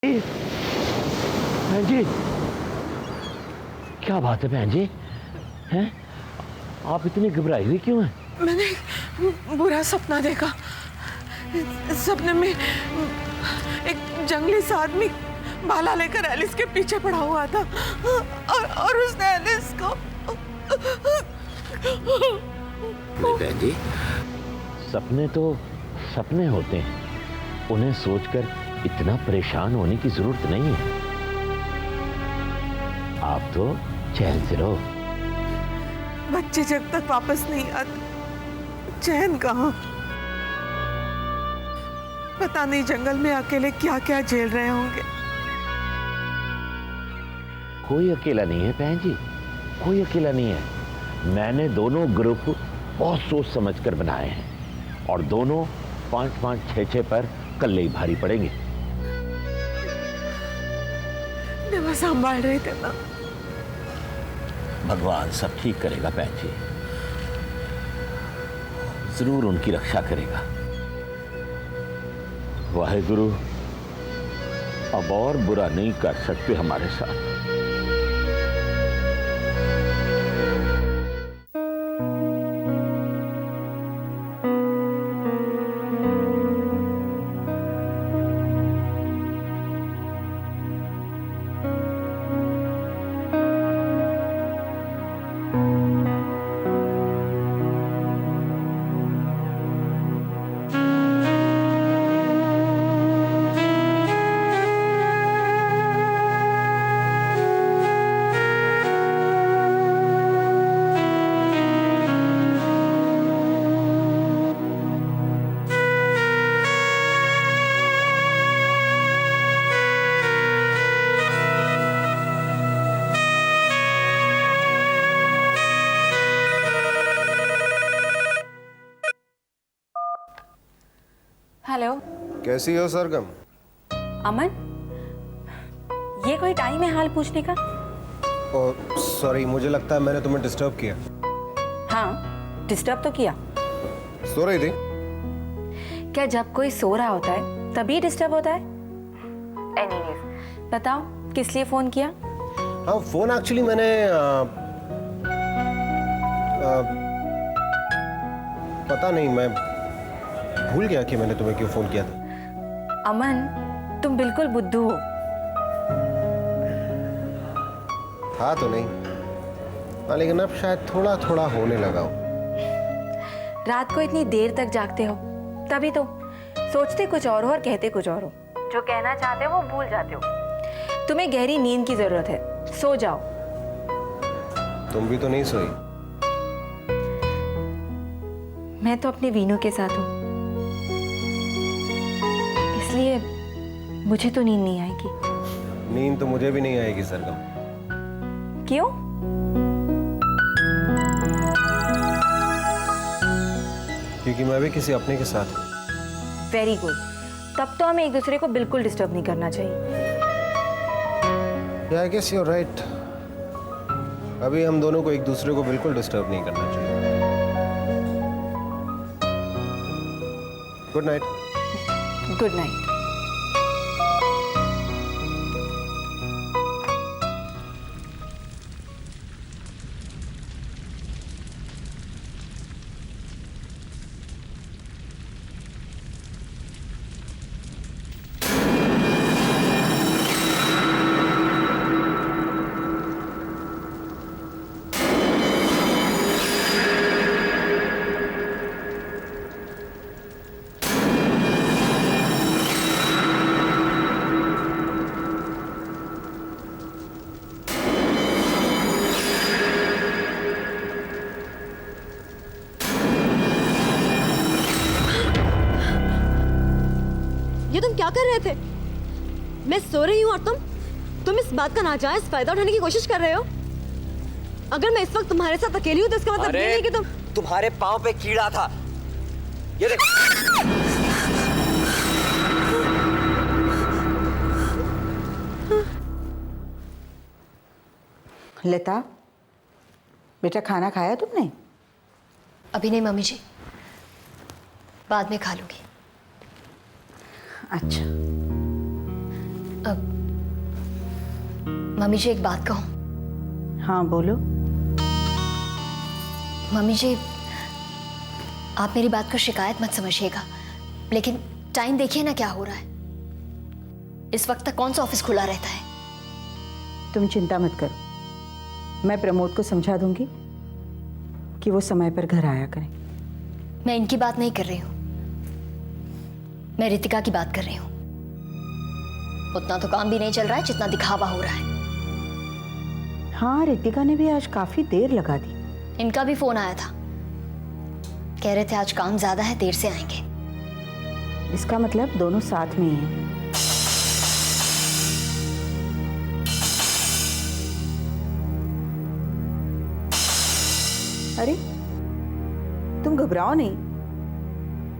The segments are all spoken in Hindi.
बहन जी, क्या बात है बहन जी? हैं? आप इतनी घबराई हुई क्यों हैं? मैंने बुरा सपना देखा। सपने में एक जंगली सा आदमी भाला लेकर एलिस के पीछे पड़ा हुआ था और उसने एलिस को। नहीं बहन जी, सपने तो सपने होते हैं, उन्हें सोचकर इतना परेशान होने की जरूरत नहीं है। आप तो चैन से रहो। बच्चे जब तक वापस नहीं आते चैन कहाँ? पता नहीं जंगल में अकेले क्या क्या झेल रहे होंगे। कोई अकेला नहीं है बहन जी, कोई अकेला नहीं है। मैंने दोनों ग्रुप बहुत सोच समझकर बनाए हैं और दोनों 5-5, 6-6 पर कल्ले ही भारी पड़ेंगे। देवा संभाल रहे थे ना। भगवान सब ठीक करेगा बहन जी, जरूर उनकी रक्षा करेगा। वाहेगुरु अब और बुरा नहीं कर सकते हमारे साथ। हेलो। कैसी हो सरगम? अमन, ये कोई टाइम है हाल पूछने का? ओह सॉरी, मुझे लगता है मैंने तुम्हें डिस्टर्ब किया। हाँ, डिस्टर्ब तो किया। सो रही थी? क्या जब कोई सो रहा होता है तभी डिस्टर्ब होता है? एनीवेज, बताओ किस लिए फोन किया? हाँ, फोन एक्चुअली मैंने पता नहीं, मैं भूल गया कि मैंने तुम्हें क्यों फोन किया था। अमन, तुम बिल्कुल बुद्धू हो। था तो नहीं, हाँ, लेकिन अब शायद थोड़ा थोड़ा होने लगा हूँ। रात को इतनी देर तक जागते हो, तभी तो सोचते कुछ और हो और कहते कुछ और हो। जो कहना चाहते हो वो भूल जाते हो। तुम्हें गहरी नींद की जरूरत है, सो जाओ। तुम भी तो नहीं सोई? मैं तो अपने वीनू के साथ हूँ, इसलिए मुझे तो नींद नहीं आएगी। नींद तो मुझे भी नहीं आएगी सरगम। क्यों? क्योंकि मैं भी किसी अपने के साथ हूँ। वेरी गुड, तब तो हमें एक दूसरे को बिल्कुल डिस्टर्ब नहीं करना चाहिए। I guess you are right. अभी हम दोनों को एक दूसरे को बिल्कुल डिस्टर्ब नहीं करना चाहिए। Good night. Good night. ये तुम क्या कर रहे थे? मैं सो रही हूँ और तुम इस बात का नाजायज फायदा उठाने की कोशिश कर रहे हो। अगर मैं इस वक्त तुम्हारे साथ अकेली हूँ तो इसका मतलब ये नहीं कि तुम्हारे पाँव पे कीड़ा था। ये देखो। लता, बेटा खाना खाया तुमने? अभी नहीं मम्मी जी, बाद में खा लूंगी। अच्छा, मम्मी जी एक बात कहूँ? हाँ बोलो। मम्मी जी, आप मेरी बात को शिकायत मत समझिएगा, लेकिन टाइम देखिए ना क्या हो रहा है। इस वक्त तक कौन सा ऑफिस खुला रहता है? तुम चिंता मत करो, मैं प्रमोद को समझा दूंगी कि वो समय पर घर आया करें। मैं इनकी बात नहीं कर रही हूँ, मैं रितिका की बात कर रही हूँ। उतना तो काम भी नहीं चल रहा है जितना दिखावा हो रहा है। हाँ, रितिका ने भी आज काफी देर लगा दी। इनका भी फोन आया था, कह रहे थे आज काम ज्यादा है, देर से आएंगे। इसका मतलब दोनों साथ में ही हैं। अरे तुम घबराओ नहीं,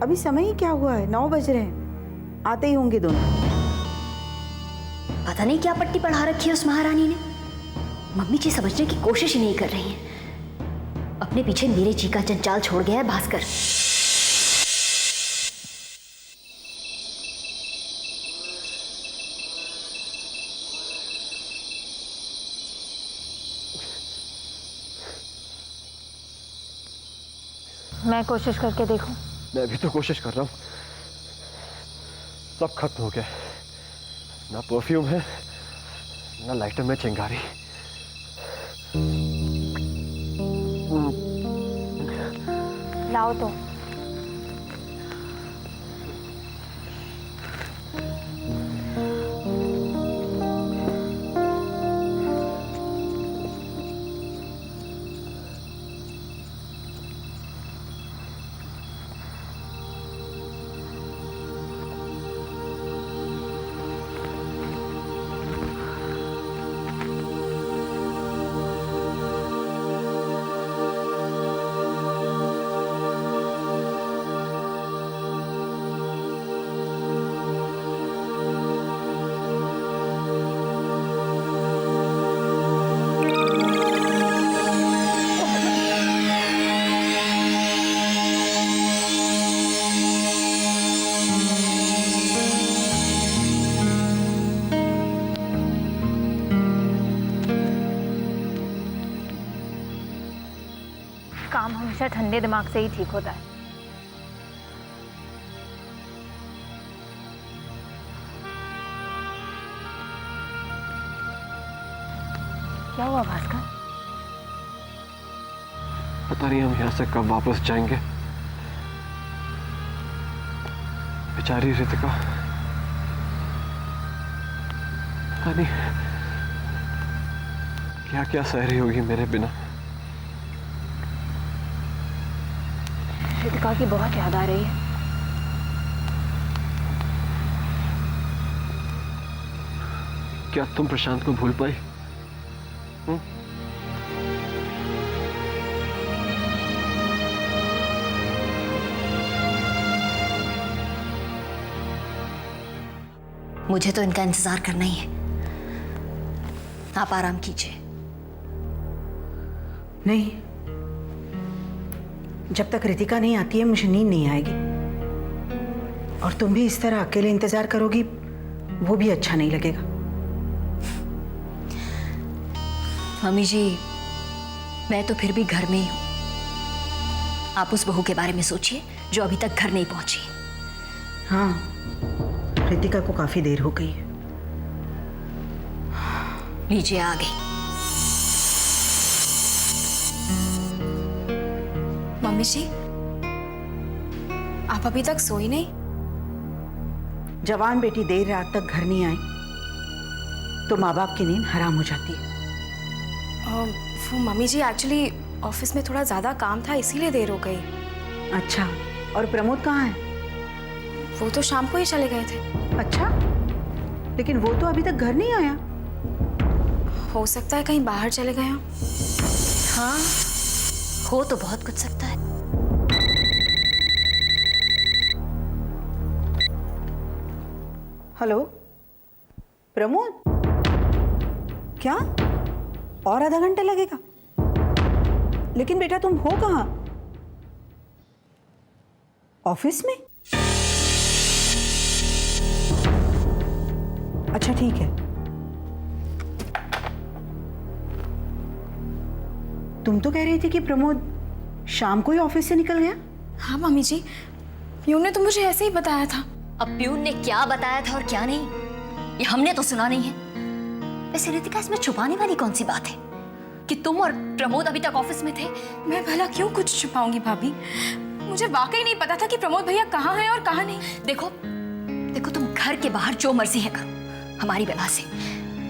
अभी समय ही क्या हुआ है, 9 बज रहे हैं, आते ही होंगे दोनों। पता नहीं क्या पट्टी पढ़ा रखी है उस महारानी ने। मम्मी जी समझने की कोशिश ही नहीं कर रही हैं। अपने पीछे मेरे जी का जंजाल छोड़ गया है भास्कर। मैं कोशिश करके देखूं। मैं भी तो कोशिश कर रहा हूँ। सब खत्म हो गया, ना परफ्यूम है ना लाइटर में चिंगारी। लाओ तो। काम हमेशा ठंडे दिमाग से ही ठीक होता है। क्या हुआ भास्कर? पता नहीं हम यहाँ से कब वापस जाएंगे। बेचारी रितिका, पता नहीं क्या क्या सह रही होगी मेरे बिना। रितिका की बहुत याद आ रही है। क्या तुम प्रशांत को भूल पाई? मुझे तो इनका इंतजार करना ही है। आप आराम कीजिए। नहीं, जब तक रितिका नहीं आती है मुझे नींद नहीं आएगी। और तुम भी इस तरह अकेले इंतजार करोगी, वो भी अच्छा नहीं लगेगा। मम्मी जी, मैं तो फिर भी घर में ही हूं। आप उस बहू के बारे में सोचिए जो अभी तक घर नहीं पहुंची। हाँ, रितिका को काफी देर हो गई है। लीजिए, आ गई। मम्मी जी, आप अभी तक सोई नहीं? जवान बेटी देर रात तक घर नहीं आई तो माँ बाप की नींद हराम हो जाती है। वो मम्मी जी, एक्चुअली ऑफिस में थोड़ा ज़्यादा काम था, इसीलिए देर हो गई। अच्छा, और प्रमोद कहाँ है? वो तो शाम को ही चले गए थे। अच्छा, लेकिन वो तो अभी तक घर नहीं आया। हो सकता है कहीं बाहर चले गए हों। हाँ, हो तो बहुत कुछ सकता है। हेलो प्रमोद, क्या और आधा घंटा लगेगा? लेकिन बेटा तुम हो कहाँ? ऑफिस में? अच्छा ठीक है। तुम तो कह रही थी कि प्रमोद शाम को ही ऑफिस से निकल गया। हाँ मम्मी जी, प्यून ने तो मुझे ऐसे ही बताया था। अब प्यून ने क्या बताया था और क्या नहीं, ये हमने तो सुना नहीं है। वैसे रितिका, इसमें छुपाने वाली कौन सी बात है कि तुम और प्रमोद अभी तक ऑफिस में थे? मैं भला क्यों कुछ छुपाऊंगी भाभी? मुझे वाकई नहीं पता था कि प्रमोद भैया कहाँ हैं और कहाँ नहीं। देखो देखो, तुम घर के बाहर जो मर्जी है करो हमारी वजह से,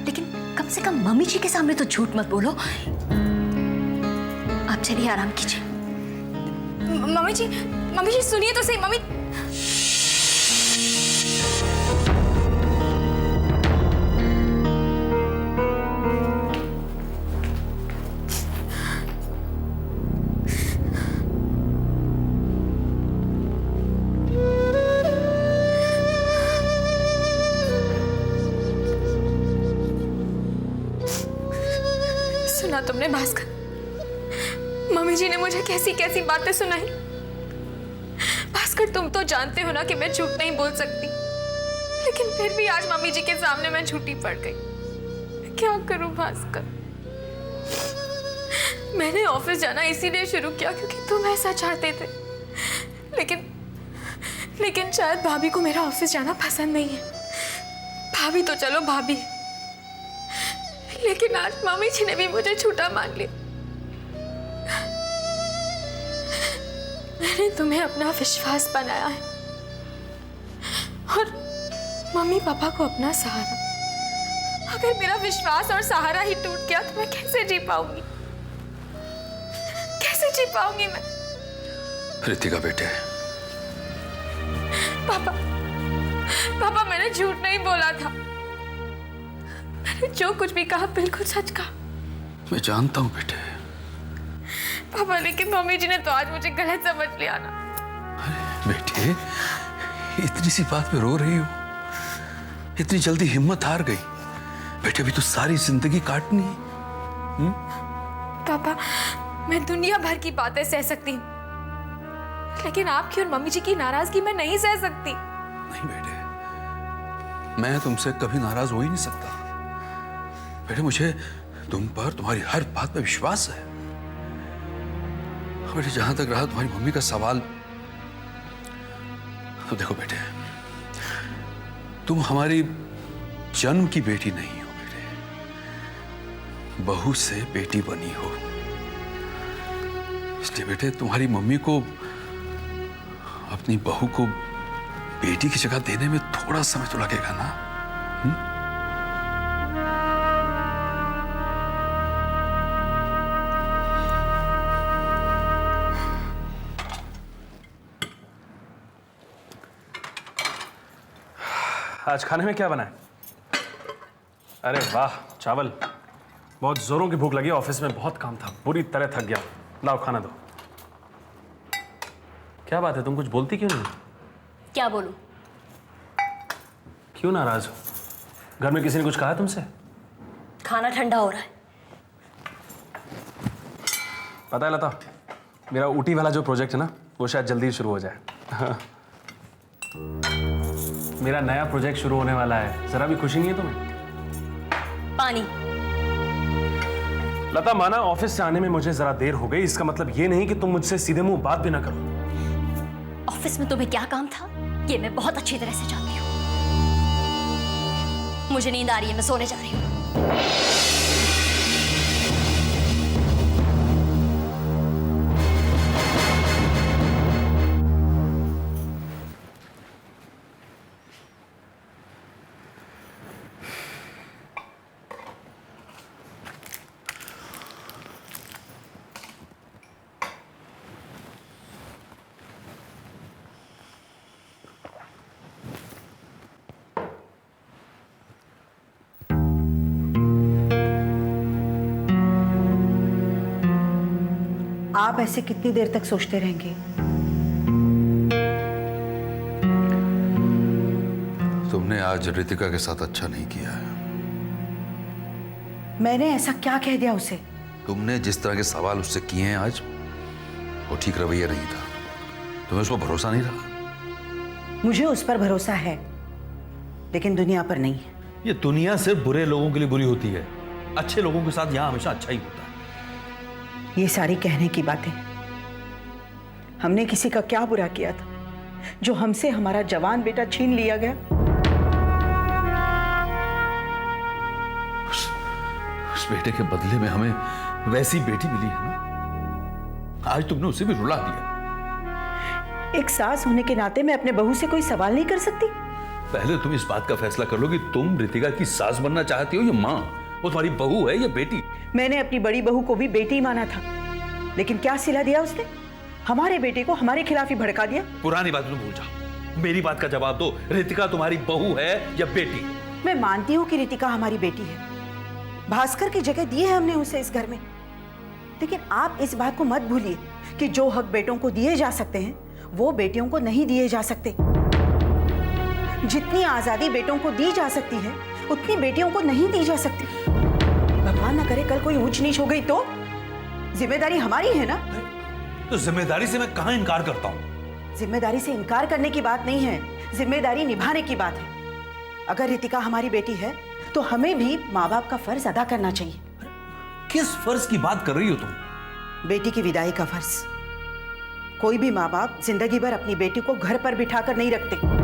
लेकिन कम से कम मम्मी जी के सामने तो झूठ मत बोलो। आप चलिए आराम कीजिए। मम्मी जी सुनिए तो सही। मम्मी, सुना तुमने भास्कर? मम्मी जी ने मुझे कैसी कैसी बातें सुनाई। भास्कर, तुम तो जानते हो ना कि मैं झूठ नहीं बोल सकती, लेकिन फिर भी आज मम्मी जी के सामने मैं झूठी पड़ गई। मैं क्या करूं भास्कर? मैंने ऑफिस जाना इसीलिए शुरू किया क्योंकि तुम ऐसा चाहते थे, लेकिन शायद भाभी को मेरा ऑफिस जाना पसंद नहीं है। भाभी तो चलो भाभी, लेकिन आज मम्मी जी ने भी मुझे झूठा मान लिया। मैंने तुम्हें अपना विश्वास बनाया है और मम्मी पापा को अपना सहारा। अगर मेरा विश्वास और सहारा ही टूट गया तो मैं कैसे जी पाऊंगी? कैसे जी पाऊंगी मैं? रितिका बेटे। पापा मैंने झूठ नहीं बोला था। मैंने जो कुछ भी कहा बिल्कुल सच कहा। मैं जानता हूं बेटे। पापा, लेकिन मम्मी जी ने तो आज मुझे गलत समझ लिया ना। अरे बेटे, इतनी सी बात पे रो रही हो? इतनी जल्दी हिम्मत हार गई? बेटे अभी तो सारी जिंदगी काटनी है। पापा, मैं दुनिया भर की बातें सह सकती हूँ, लेकिन आपकी और मम्मी जी की नाराजगी मैं नहीं सह सकती। नहीं बेटे, मैं तुमसे कभी नाराज हो ही नहीं सकता। बेटे मुझे तुम पर, तुम्हारी हर बात पे विश्वास है। बेटे जहां तक रहा तुम्हारी मम्मी का सवाल, तो देखो बेटे, तुम हमारी जन्म की बेटी नहीं हो बेटे, बहू से बेटी बनी हो। इसलिए बेटे तुम्हारी मम्मी को अपनी बहू को बेटी की जगह देने में थोड़ा समय तो लगेगा ना। आज खाने में क्या बना है? अरे वाह, चावल। बहुत जोरों की भूख लगी, ऑफिस में बहुत काम था, पूरी तरह थक गया। लाओ खाना दो। क्या बात है, तुम कुछ बोलती क्यों नहीं? क्या बोलूं? क्यों नाराज हो? घर में किसी ने कुछ कहा तुमसे? खाना ठंडा हो रहा है। पता है लता, मेरा ऊटी वाला जो प्रोजेक्ट है ना, वो शायद जल्दी ही शुरू हो जाए। मेरा नया प्रोजेक्ट शुरू होने वाला है, जरा भी खुशी नहीं है तुम्हें? पानी। लता, माना ऑफिस से आने में मुझे जरा देर हो गई, इसका मतलब ये नहीं कि तुम मुझसे सीधे मुंह बात भी ना करो। ऑफिस में तुम्हें क्या काम था ये मैं बहुत अच्छी तरह से जानती हूँ। मुझे नींद आ रही है, मैं सोने जा रही हूँ। आप ऐसे कितनी देर तक सोचते रहेंगे? तुमने आज रितिका के साथ अच्छा नहीं किया है। मैंने ऐसा क्या कह दिया उसे? तुमने जिस तरह के सवाल उससे किए हैं आज, वो ठीक रवैया नहीं था। तुम्हें उस पर भरोसा नहीं रहा? मुझे उस पर भरोसा है, लेकिन दुनिया पर नहीं है। ये दुनिया सिर्फ बुरे लोगों के लिए बुरी होती है, अच्छे लोगों के साथ यहां हमेशा अच्छा ही होता है। ये सारी कहने की बातें। हमने किसी का क्या बुरा किया था जो हमसे हमारा जवान बेटा छीन लिया गया? उस बेटे के बदले में हमें वैसी बेटी मिली है ना, आज तुमने उसे भी रुला दिया। एक सास होने के नाते मैं अपने बहू से कोई सवाल नहीं कर सकती? पहले तुम इस बात का फैसला कर लो कि तुम रितिका की सास बनना चाहती हो या मां। वो तुम्हारी बहू है या बेटी? मैंने अपनी बड़ी बहू को भी बेटी ही माना था, लेकिन क्या सिला दिया उसने? हमारे बेटे को हमारे खिलाफ ही भड़का दिया। पुरानी बात तुम भूल जाओ, मेरी बात का जवाब दो। रितिका तुम्हारी बहू है या बेटी? मैं मानती हूँ कि रितिका हमारी बेटी है, भास्कर की जगह दी है हमने उसे इस घर में, लेकिन आप इस बात को मत भूलिए कि जो हक बेटों को दिए जा सकते हैं वो बेटियों को नहीं दिए जा सकते। जितनी आजादी बेटों को दी जा सकती है उतनी बेटियों को नहीं दी जा सकती। भगवान ना करे कल कोई ऊंच नीच हो गई तो जिम्मेदारी हमारी है ना। तो जिम्मेदारी से मैं कहां इनकार करता हूं? जिम्मेदारी से इनकार करने की बात नहीं है, जिम्मेदारी निभाने की बात है। अगर रितिका हमारी बेटी है तो हमें भी माँ बाप का फर्ज अदा करना चाहिए। किस फर्ज की बात कर रही हो तुम? बेटी की विदाई का फर्ज। कोई भी माँ बाप जिंदगी भर अपनी बेटी को घर पर बिठाकर नहीं रखते।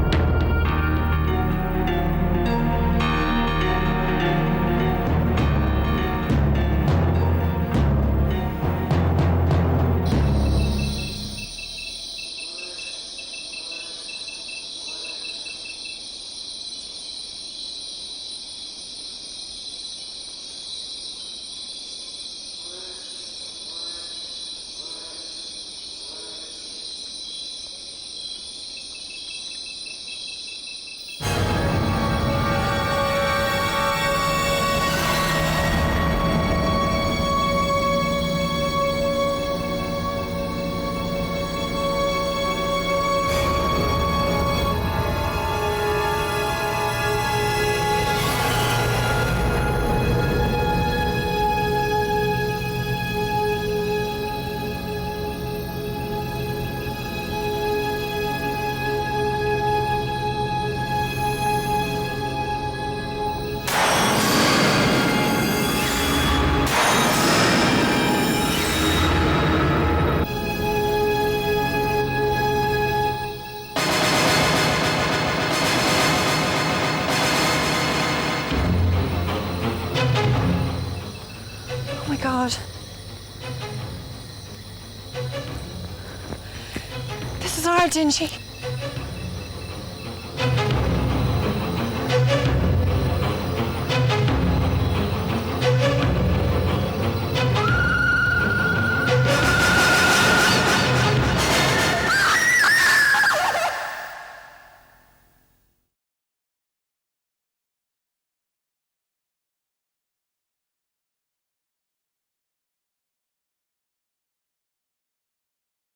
Oh my God. This is our Dingy.